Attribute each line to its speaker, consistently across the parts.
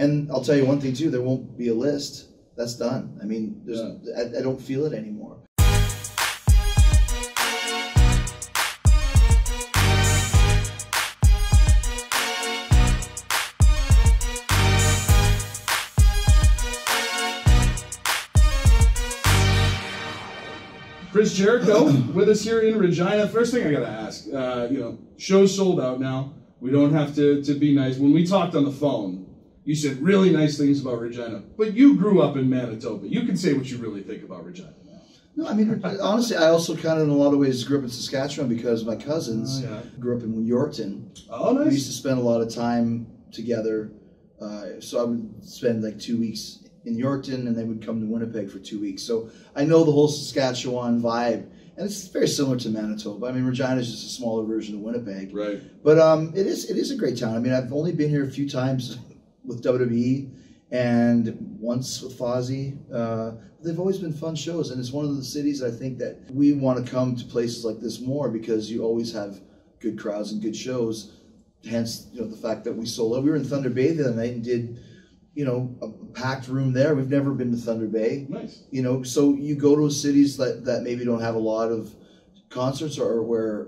Speaker 1: And I'll tell you one thing too, there won't be a list. That's done. I mean, I don't feel it anymore.
Speaker 2: Chris Jericho with us here in Regina. First thing I gotta ask, show's sold out now. We don't have to be nice. When we talked on the phone, you said really nice things about Regina, but you grew up in Manitoba. You can say what you really think about Regina now.
Speaker 1: No, I mean, honestly, I also kind of in a lot of ways grew up in Saskatchewan because my cousins grew up in Yorkton.
Speaker 2: Oh, nice.
Speaker 1: We used to spend a lot of time together. So I would spend like 2 weeks in Yorkton, and they would come to Winnipeg for 2 weeks. So I know the whole Saskatchewan vibe, and it's very similar to Manitoba. I mean, Regina is just a smaller version of Winnipeg.
Speaker 2: Right.
Speaker 1: But it is a great town. I mean, I've only been here a few times with WWE and once with Fozzy. They've always been fun shows, and it's one of the cities I think that we want to come to places like this more because you always have good crowds and good shows. Hence, the fact that we sold out. We were in Thunder Bay the other night and did a packed room there. We've never been to Thunder Bay.
Speaker 2: Nice.
Speaker 1: So you go to cities that maybe don't have a lot of concerts or where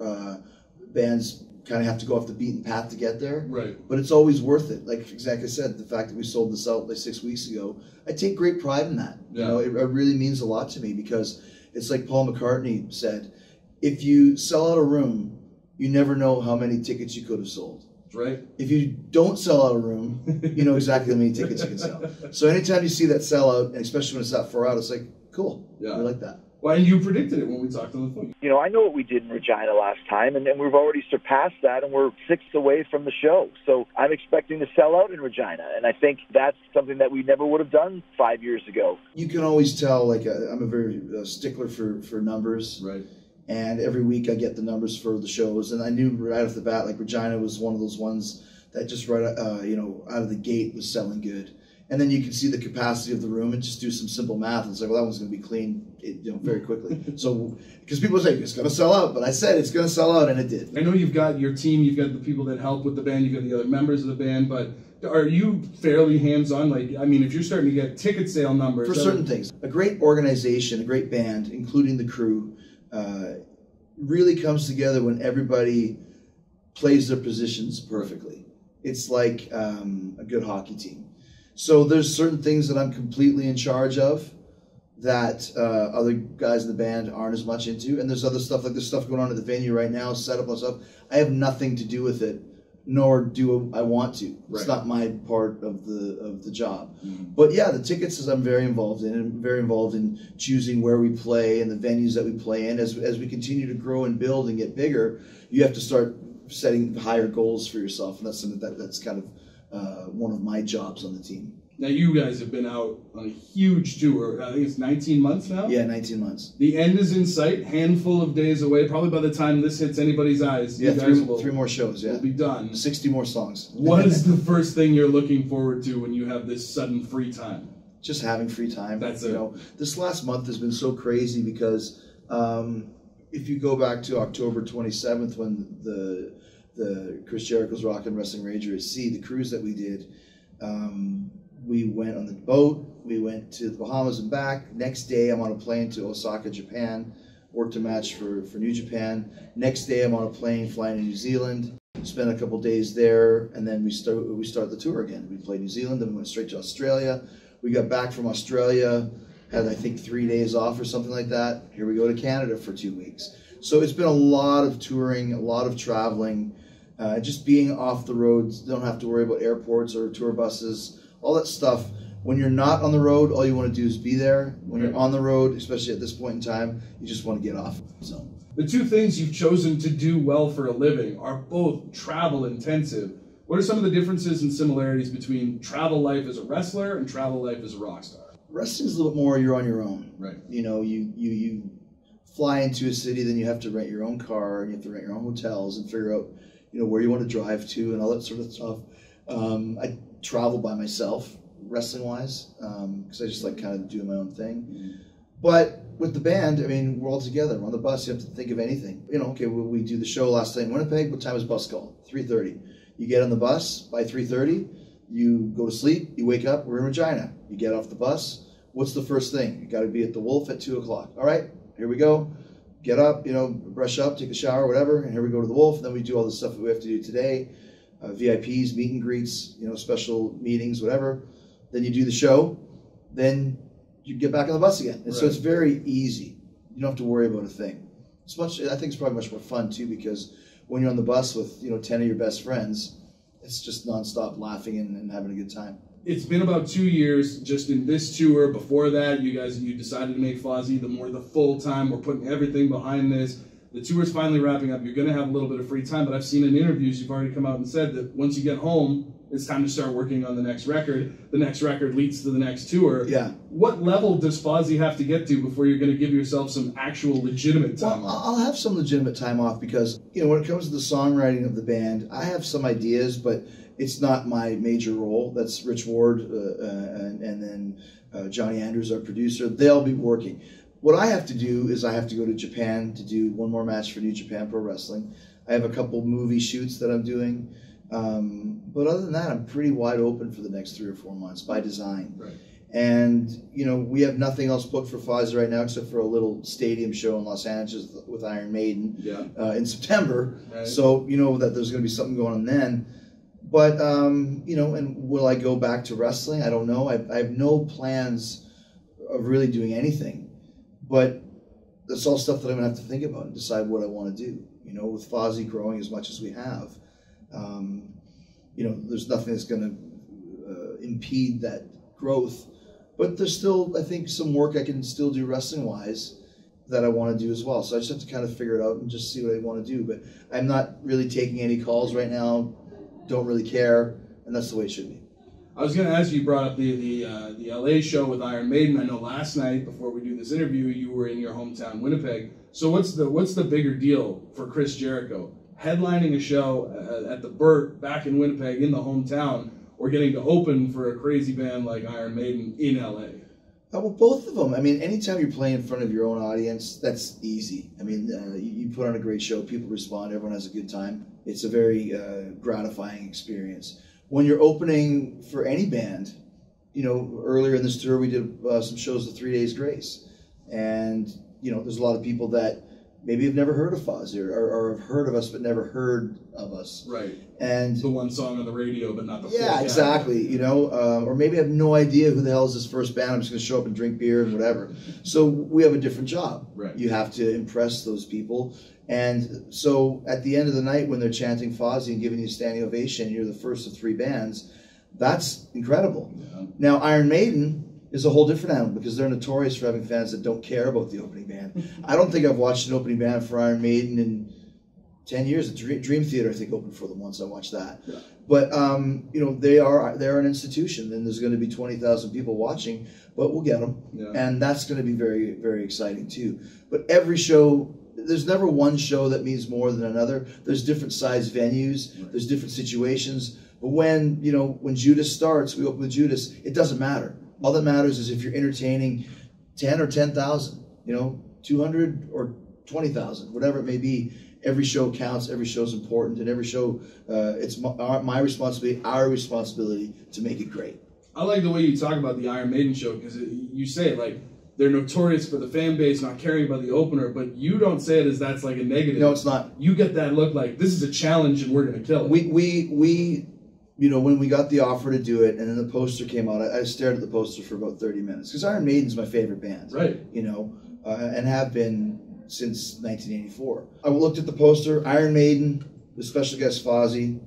Speaker 1: bands kind of have to go off the beaten path to get there.
Speaker 2: Right.
Speaker 1: But it's always worth it. Like exactly said, the fact that we sold this out like 6 weeks ago, I take great pride in that.
Speaker 2: Yeah.
Speaker 1: It really means a lot to me because it's like Paul McCartney said, if you sell out a room, you never know how many tickets you could have sold.
Speaker 2: Right.
Speaker 1: If you don't sell out a room, you know exactly how many tickets you can sell. So anytime you see that sellout, and especially when it's that far out, it's like, cool. Yeah. We like that.
Speaker 2: Well, and you predicted it when we talked on the phone.
Speaker 3: I know what we did in Regina last time, and we've already surpassed that, and we're 6 away from the show. So I'm expecting to sell out in Regina, and I think that's something that we never would have done 5 years ago.
Speaker 1: You can always tell, I'm a very stickler for numbers.
Speaker 2: Right.
Speaker 1: And every week I get the numbers for the shows, and I knew right off the bat, Regina was one of those ones that just out of the gate was selling good. And then you can see the capacity of the room and just do some simple math. And it's like, well, that one's going to be clean, very quickly. So, because people say it's going to sell out, but I said it's going to sell out, and it did.
Speaker 2: I know you've got your team, you've got the people that help with the band, you've got the other members of the band, but are you fairly hands-on? If you're starting to get ticket sale numbers
Speaker 1: for certain things, a great organization, a great band, including the crew, really comes together when everybody plays their positions perfectly. It's like a good hockey team. So there's certain things that I'm completely in charge of that other guys in the band aren't as much into, and there's other stuff there's stuff going on at the venue right now, setup and stuff. I have nothing to do with it, nor do I want to. It's not my part of the job. Mm-hmm. But yeah, the tickets I'm very involved in. I'm very involved in choosing where we play and the venues that we play in. As we continue to grow and build and get bigger, you have to start setting higher goals for yourself, and that's something that's kind of one of my jobs on the team.
Speaker 2: Now, you guys have been out on a huge tour. I think it's 19 months now?
Speaker 1: Yeah, 19 months.
Speaker 2: The end is in sight, handful of days away. Probably by the time this hits anybody's eyes,
Speaker 1: you guys three more shows,
Speaker 2: will be done.
Speaker 1: 60 more songs.
Speaker 2: What is the first thing you're looking forward to when you have this sudden free time?
Speaker 1: Just having free time.
Speaker 2: That's it.
Speaker 1: This last month has been so crazy because if you go back to October 27th when the Chris Jericho's Rock and Wrestling Rager at Sea, the cruise that we did, we went on the boat, we went to the Bahamas and back. Next day I'm on a plane to Osaka, Japan, worked a match for New Japan. Next day I'm on a plane flying to New Zealand, spent a couple days there, and then we start the tour again. We played New Zealand, then we went straight to Australia. We got back from Australia, had I think 3 days off or something like that. Here we go to Canada for 2 weeks. So it's been a lot of touring, a lot of traveling, just being off the road. Don't have to worry about airports or tour buses, all that stuff. When you're not on the road, all you want to do is be there. When you're on the road, especially at this point in time, you just want to get off. So
Speaker 2: the two things you've chosen to do well for a living are both travel intensive. What are some of the differences and similarities between travel life as a wrestler and travel life as a rock star?
Speaker 1: Wrestling's a little bit more you're on your own.
Speaker 2: Right.
Speaker 1: You fly into a city, then you have to rent your own car, and you have to rent your own hotels and figure out, where you want to drive to and all that sort of stuff. I travel by myself, wrestling-wise, because I just like kind of doing my own thing. Mm-hmm. But with the band, we're all together. We're on the bus. You have to think of anything. We do the show last night in Winnipeg. What time is bus call? 3:30. You get on the bus by 3:30. You go to sleep, you wake up, we're in Regina. You get off the bus. What's the first thing? You got to be at the Wolf at 2 o'clock. All right, here we go. Get up, brush up, take a shower, whatever, and here we go to the Wolf. And then we do all the stuff that we have to do today. VIPs, meet and greets, special meetings, whatever. Then you do the show. Then you get back on the bus again. And so it's very easy. You don't have to worry about a thing. I think it's probably much more fun too, because when you're on the bus with 10 of your best friends, it's just nonstop laughing and having a good time.
Speaker 2: It's been about 2 years just in this tour. Before that, you decided to make Fozzy the full time. We're putting everything behind this. The tour's finally wrapping up. You're going to have a little bit of free time, but I've seen in interviews you've already come out and said that once you get home, it's time to start working on the next record. The next record leads to the next tour.
Speaker 1: Yeah.
Speaker 2: What level does Fozzy have to get to before you're going to give yourself some actual legitimate time off?
Speaker 1: I'll have some legitimate time off because, when it comes to the songwriting of the band, I have some ideas, but it's not my major role. That's Rich Ward and then Johnny Andrews, our producer. They'll be working. What I have to do is I have to go to Japan to do one more match for New Japan Pro Wrestling. I have a couple movie shoots that I'm doing. But other than that, I'm pretty wide open for the next 3 or 4 months by design.
Speaker 2: Right.
Speaker 1: And, we have nothing else booked for Fozzy right now except for a little stadium show in Los Angeles with Iron Maiden in September. Right. So, that there's going to be something going on then. But, and will I go back to wrestling? I don't know. I have no plans of really doing anything. But that's all stuff that I'm going to have to think about and decide what I want to do. With Fozzy growing as much as we have, there's nothing that's going to impede that growth. But there's still, I think, some work I can still do wrestling-wise that I want to do as well. So I just have to kind of figure it out and just see what I want to do. But I'm not really taking any calls right now. Don't really care, and that's the way it should be.
Speaker 2: I was going to ask you, brought up the LA show with Iron Maiden. I know last night, before we do this interview, you were in your hometown, Winnipeg. So what's the bigger deal for Chris Jericho? Headlining a show at the Burt back in Winnipeg in the hometown, or getting to open for a crazy band like Iron Maiden in LA?
Speaker 1: Well, both of them. I mean, anytime you're playing in front of your own audience, that's easy. I mean, you put on a great show, people respond, everyone has a good time. It's a very gratifying experience. When you're opening for any band, earlier in this tour we did some shows with 3 Days Grace. And, there's a lot of people that maybe have never heard of Fozzy or have heard of us but never heard of us.
Speaker 2: Right.
Speaker 1: And
Speaker 2: the one song on the radio but not the
Speaker 1: full. Exactly. Or maybe I have no idea who the hell is this first band. I'm just going to show up and drink beer and whatever. So we have a different job.
Speaker 2: Right.
Speaker 1: You have to impress those people. And so at the end of the night when they're chanting Fozzy and giving you a standing ovation, you're the first of 3 bands, that's incredible. Yeah. Now Iron Maiden is a whole different animal because they're notorious for having fans that don't care about the opening band. I don't think I've watched an opening band for Iron Maiden in 10 years. Dream Theater, I think, opened for them once. I watched that. Yeah. But, they're an institution, and there's going to be 20,000 people watching, but we'll get them. Yeah. And that's going to be very, very exciting, too. But every show, there's never one show that means more than another. There's different size venues. Right. There's different situations. But when Judas starts, we open with Judas, it doesn't matter. All that matters is if you're entertaining 10 or 10,000, 200 or 20,000, whatever it may be. Every show counts. Every show's important, and every show, it's my responsibility, our responsibility to make it great.
Speaker 2: I like the way you talk about the Iron Maiden show because you say it like they're notorious for the fan base not caring about the opener, but you don't say it as that's like a negative.
Speaker 1: No, it's not.
Speaker 2: You get that look like this is a challenge and we're going to kill it.
Speaker 1: We when we got the offer to do it, and then the poster came out, I stared at the poster for about 30 minutes because Iron Maiden's my favorite band,
Speaker 2: right?
Speaker 1: And have been since 1984. I looked at the poster, Iron Maiden, the special guest Fozzy,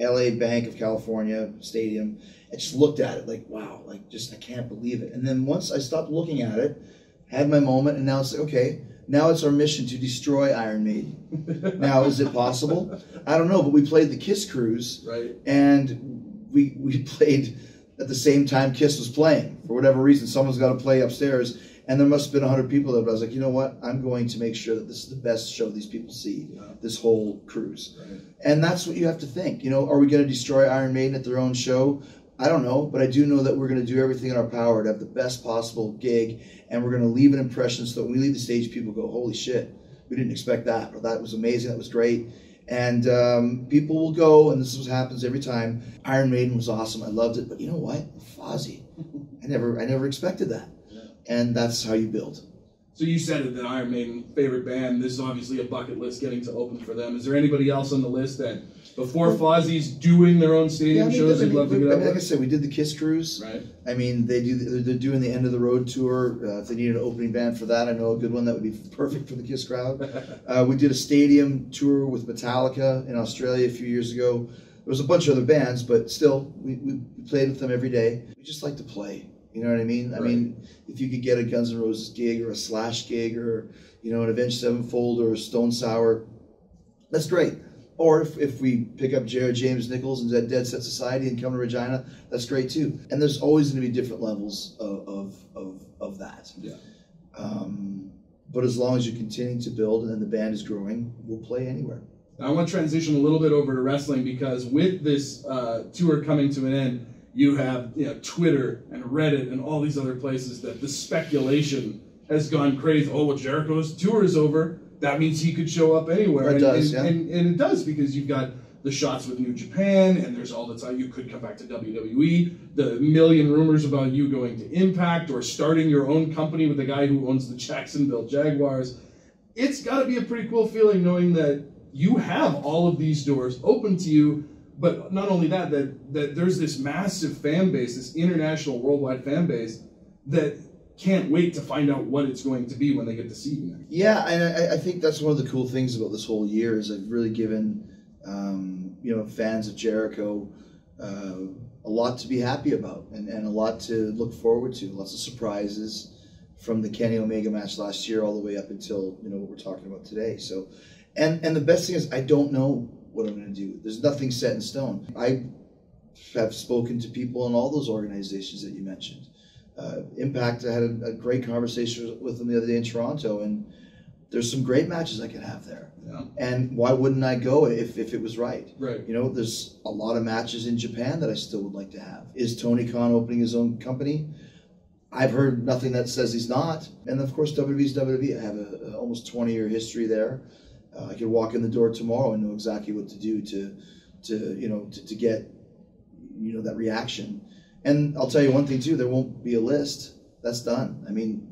Speaker 1: LA Bank of California Stadium. I just looked at it like, wow, I can't believe it. And then once I stopped looking at it, had my moment, and now it's like, okay, now it's our mission to destroy Iron Maiden. Now, is it possible? I don't know, but we played the Kiss Cruise,
Speaker 2: right?
Speaker 1: And we played at the same time Kiss was playing. For whatever reason, someone's got to play upstairs, and there must have been 100 people there, but I was like, you know what? I'm going to make sure that this is the best show these people see, this whole cruise. Right. And that's what you have to think. Are we going to destroy Iron Maiden at their own show? I don't know, but I do know that we're going to do everything in our power to have the best possible gig, and we're going to leave an impression so that when we leave the stage, people go, holy shit, we didn't expect that, or that was amazing, that was great. And people will go, and this is what happens every time. Iron Maiden was awesome. I loved it. But you know what? Fozzy. I never expected that. Yeah. And that's how you build.
Speaker 2: So you said it, that Iron Maiden, favorite band. This is obviously a bucket list getting to open for them. Is there anybody else on the list that, before Fozzy's doing their own stadium shows, you'd love to get out?
Speaker 1: Like I said, we did the Kiss Cruise.
Speaker 2: Right.
Speaker 1: I mean, they're doing the end of the road tour. If they need an opening band for that, I know a good one that would be perfect for the Kiss crowd. We did a stadium tour with Metallica in Australia a few years ago. There was a bunch of other bands, but still, we played with them every day. We just like to play. You know what I mean? Right. I mean, if you could get a Guns N' Roses gig or a Slash gig or, you know, an Avenged Sevenfold or a Stone Sour, that's great. Or if we pick up James Nichols and Dead Set Society and come to Regina, that's great too. And there's always going to be different levels of that.
Speaker 2: Yeah.
Speaker 1: But as long as you're continuing to build and then the band is growing, we'll play anywhere.
Speaker 2: I want to transition a little bit over to wrestling, because with this tour coming to an end, you have Twitter and Reddit and all these other places that the speculation has gone crazy. Oh, well, Jericho's tour is over. That means he could show up anywhere.
Speaker 1: It does, yeah.
Speaker 2: And it does, because you've got the shots with New Japan, and there's all the time you could come back to WWE. The million rumors about you going to Impact or starting your own company with the guy who owns the Jacksonville Jaguars. It's got to be a pretty cool feeling knowing that you have all of these doors open to you. But not only that, that there's this massive fan base, this international, worldwide fan base that can't wait to find out what it's going to be when they get to see you next.
Speaker 1: Yeah, and I think that's one of the cool things about this whole year is I've really given fans of Jericho a lot to be happy about and a lot to look forward to. Lots of surprises from the Kenny Omega match last year all the way up until what we're talking about today. So, and the best thing is I don't know what I'm going to do. There's nothing set in stone. I have spoken to people in all those organizations that you mentioned. Impact, I had a great conversation with them the other day in Toronto, and there's some great matches I could have there. Yeah. And why wouldn't I go if it was right?
Speaker 2: Right.
Speaker 1: There's a lot of matches in Japan that I still would like to have. Is Tony Khan opening his own company? I've heard nothing that says he's not. And of course, WWE's WWE. I have a almost 20-year history there. I could walk in the door tomorrow and know exactly what to do to get that reaction. And I'll tell you one thing too: there won't be a list. That's done. I mean,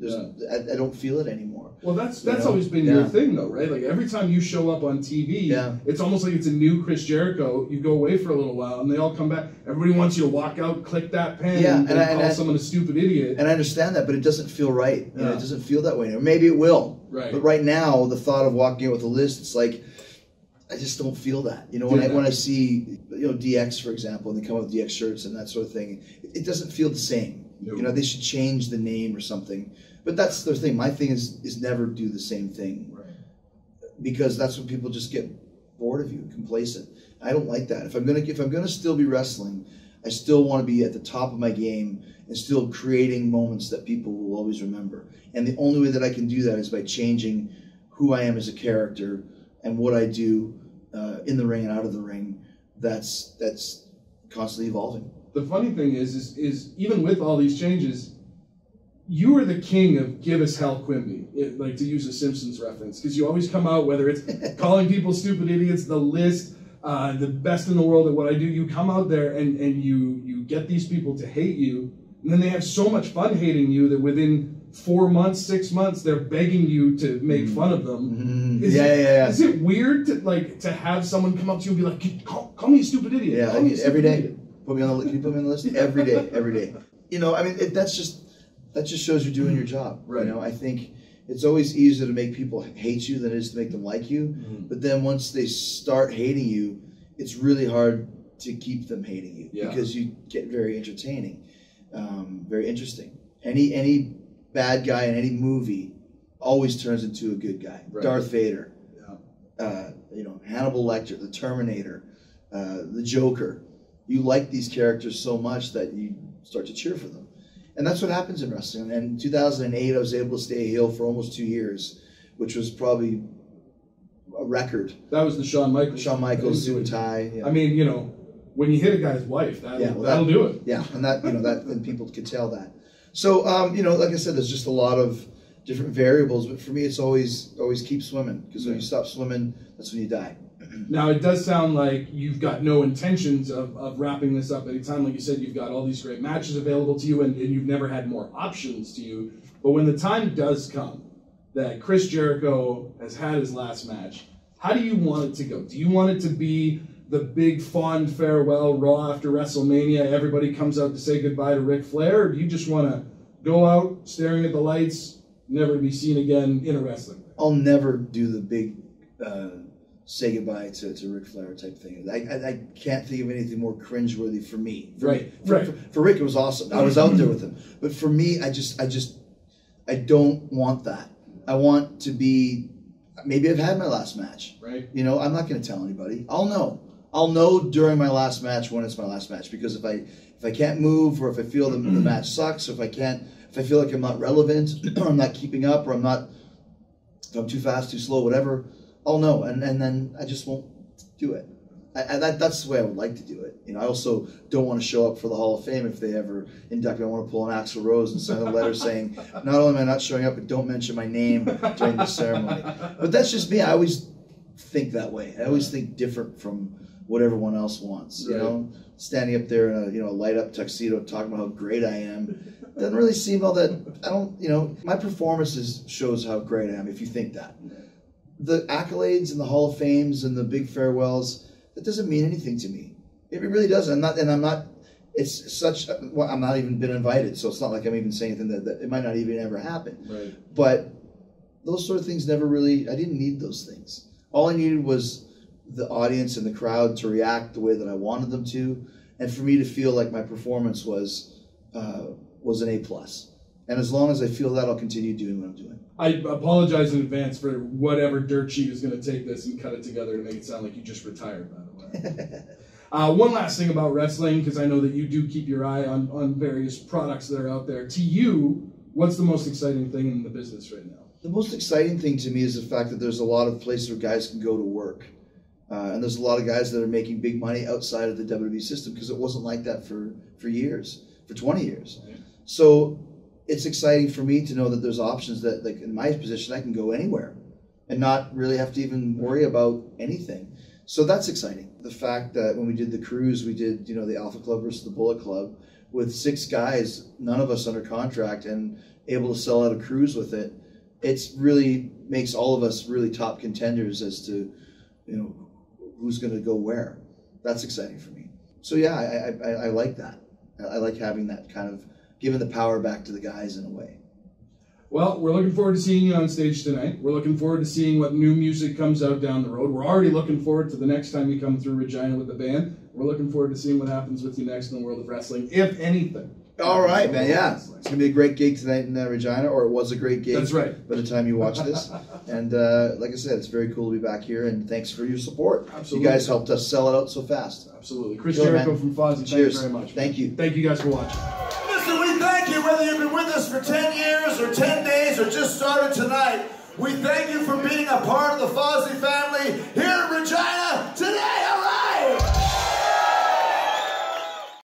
Speaker 1: I don't feel it anymore.
Speaker 2: Well, that's always been your thing, though, right? Like every time you show up on TV, it's almost like it's a new Chris Jericho. You go away for a little while, and they all come back. Everybody wants you to walk out, click that pen, and call someone a stupid idiot.
Speaker 1: And I understand that, but it doesn't feel right. It doesn't feel that way. Or maybe it will.
Speaker 2: Right.
Speaker 1: But right now, the thought of walking out with a list, it's like I just don't feel that. When I see DX, for example, and they come out with DX shirts and that sort of thing, it doesn't feel the same. No. They should change the name or something. But that's the thing. My thing is never do the same thing.
Speaker 2: Right.
Speaker 1: Because that's when people just get bored of you, complacent. I don't like that. If I'm gonna still be wrestling, I still want to be at the top of my game and still creating moments that people will always remember. And the only way that I can do that is by changing who I am as a character and what I do in the ring and out of the ring. That's constantly evolving.
Speaker 2: The funny thing is even with all these changes, you are the king of give us hell Quimby, like to use a Simpsons reference, because you always come out, whether it's calling people stupid idiots, the list, the best in the world at what I do, you come out there and you get these people to hate you, and then they have so much fun hating you that within 4 months, 6 months, they're begging you to make fun of them. Is it weird to have someone come up to you and be like, call me a stupid idiot?
Speaker 1: Yeah, every day. Can you put me on the list? Every day. That just shows you're doing your job.
Speaker 2: Right.
Speaker 1: I think it's always easier to make people hate you than it is to make them like you. Mm-hmm. But then once they start hating you, it's really hard to keep them hating you because you get very entertaining, very interesting. Any bad guy in any movie always turns into a good guy. Right. Darth Vader, Hannibal Lecter, the Terminator, the Joker. You like these characters so much that you start to cheer for them. And that's what happens in wrestling. And in 2008, I was able to stay heel for almost 2 years, which was probably a record.
Speaker 2: That was the Shawn Michaels
Speaker 1: suit and tie. Yeah.
Speaker 2: I mean, when you hit a guy's wife, that'll do it.
Speaker 1: Yeah, and and people could tell that. So, like I said, there's just a lot of different variables. But for me, it's always keep swimming, because when you stop swimming, that's when you die.
Speaker 2: Now, it does sound like you've got no intentions of wrapping this up anytime. Like you said, you've got all these great matches available to you, and you've never had more options to you. But when the time does come that Chris Jericho has had his last match, how do you want it to go? Do you want it to be the big fond farewell Raw after WrestleMania, everybody comes out to say goodbye to Ric Flair, or do you just want to go out staring at the lights, never to be seen again in a wrestling ring?
Speaker 1: I'll never do the big say goodbye to Ric Flair type thing. I can't think of anything more cringeworthy for me. For Rick, it was awesome. I was out there with him. But for me, I don't want that. I want to be, maybe I've had my last match.
Speaker 2: Right.
Speaker 1: You know, I'm not going to tell anybody. I'll know during my last match when it's my last match, because if I can't move, or if I feel the match sucks, or if I feel like I'm not relevant, or I'm not keeping up, or if I'm too fast, too slow, whatever, I'll know, and then I just won't do it. That's the way I would like to do it. You know, I also don't want to show up for the Hall of Fame if they ever induct me. I want to pull an Axl Rose and sign a letter saying, not only am I not showing up, but don't mention my name during the ceremony. But that's just me. I always think that way. I always think different from what everyone else wants. You know, standing up there in a light up tuxedo talking about how great I am doesn't really seem all that. I don't. You know, my performances shows how great I am. If you think that, the accolades and the Hall of Fames and the big farewells, that doesn't mean anything to me. It really doesn't. I'm not. It's such. Well, I'm not even been invited, so it's not like I'm even saying anything that it might not even ever happen.
Speaker 2: Right.
Speaker 1: But those sort of things never really. I didn't need those things. All I needed was the audience and the crowd to react the way that I wanted them to, and for me to feel like my performance was an A+. And as long as I feel that, I'll continue doing what I'm doing.
Speaker 2: I apologize in advance for whatever dirt sheet is going to take this and cut it together to make it sound like you just retired, by the way. One last thing about wrestling, because I know that you do keep your eye on various products that are out there. To you, what's the most exciting thing in the business right now?
Speaker 1: The most exciting thing to me is the fact that there's a lot of places where guys can go to work. And there's a lot of guys that are making big money outside of the WWE system, because it wasn't like that for years, for 20 years. Right. So it's exciting for me to know that there's options that, like in my position, I can go anywhere and not really have to even worry about anything. So that's exciting. The fact that when we did the cruise, we did, the Alpha Club versus the Bullet Club with 6 guys, none of us under contract, and able to sell out a cruise with it. It's really makes all of us really top contenders as to, who's going to go where. That's exciting for me. So yeah, I like that. I like having that kind of giving the power back to the guys in a way.
Speaker 2: Well, we're looking forward to seeing you on stage tonight. We're looking forward to seeing what new music comes out down the road. We're already looking forward to the next time you come through Regina with the band. We're looking forward to seeing what happens with you next in the world of wrestling, if anything.
Speaker 1: All right, man, yeah. It's going to be a great gig tonight in Regina, or it was a great gig.
Speaker 2: That's right.
Speaker 1: By the time you watch this. And like I said, it's very cool to be back here, and thanks for your support.
Speaker 2: Absolutely.
Speaker 1: You guys helped us sell it out so fast.
Speaker 2: Absolutely. Chris Jericho from Fozzy, thank you very much.
Speaker 1: Thank you.
Speaker 2: Thank you guys for watching.
Speaker 4: Listen, we thank you, whether you've been with us for 10 years or 10 days or just started tonight. We thank you for being a part of the Fozzy family here